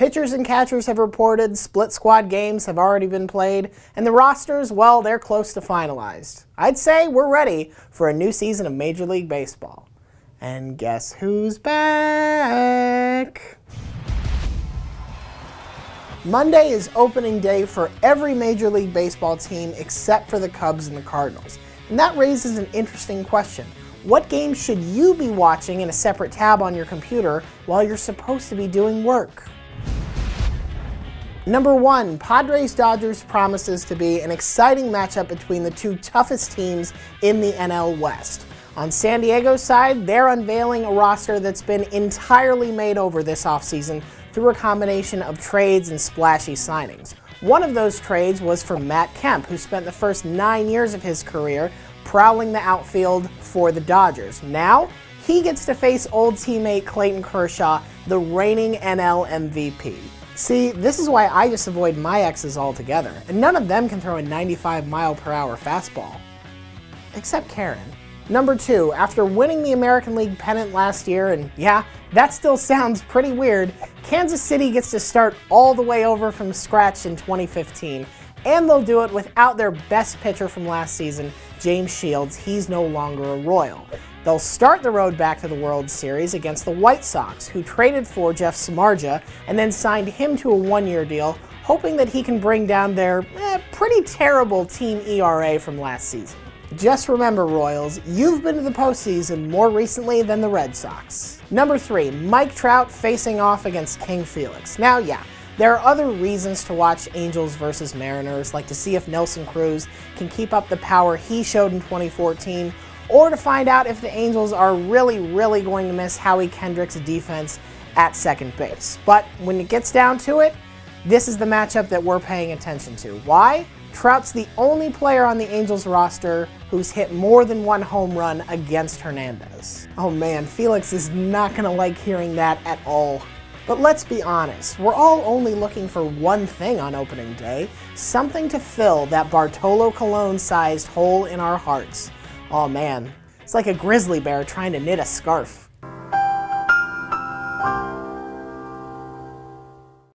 Pitchers and catchers have reported, split squad games have already been played, and the rosters, well, they're close to finalized. I'd say we're ready for a new season of Major League Baseball. And guess who's back? Monday is opening day for every Major League Baseball team except for the Cubs and the Cardinals. And that raises an interesting question. What games should you be watching in a separate tab on your computer while you're supposed to be doing work? Number 1, Padres-Dodgers promises to be an exciting matchup between the two toughest teams in the NL West. On San Diego's side, they're unveiling a roster that's been entirely made over this offseason through a combination of trades and splashy signings. One of those trades was for Matt Kemp, who spent the first 9 years of his career prowling the outfield for the Dodgers. Now, he gets to face old teammate Clayton Kershaw, the reigning NL MVP. See, this is why I just avoid my exes altogether, and none of them can throw a 95-mile-per-hour fastball. Except Karen. Number 2, after winning the American League pennant last year, and yeah, that still sounds pretty weird, Kansas City gets to start all the way over from scratch in 2015, and they'll do it without their best pitcher from last season, James Shields. He's no longer a Royal. They'll start the road back to the World Series against the White Sox, who traded for Jeff Samardzija and then signed him to a one-year deal, hoping that he can bring down their pretty terrible team ERA from last season. Just remember, Royals, you've been to the postseason more recently than the Red Sox. Number 3, Mike Trout facing off against King Felix. Now, yeah, there are other reasons to watch Angels versus Mariners, like to see if Nelson Cruz can keep up the power he showed in 2014, or to find out if the Angels are really going to miss Howie Kendrick's defense at second base. But when it gets down to it, this is the matchup that we're paying attention to. Why? Trout's the only player on the Angels roster who's hit more than one home run against Hernandez. Oh man, Felix is not going to like hearing that at all. But let's be honest, we're all only looking for one thing on opening day, something to fill that Bartolo Colon-sized hole in our hearts. Oh man, it's like a grizzly bear trying to knit a scarf.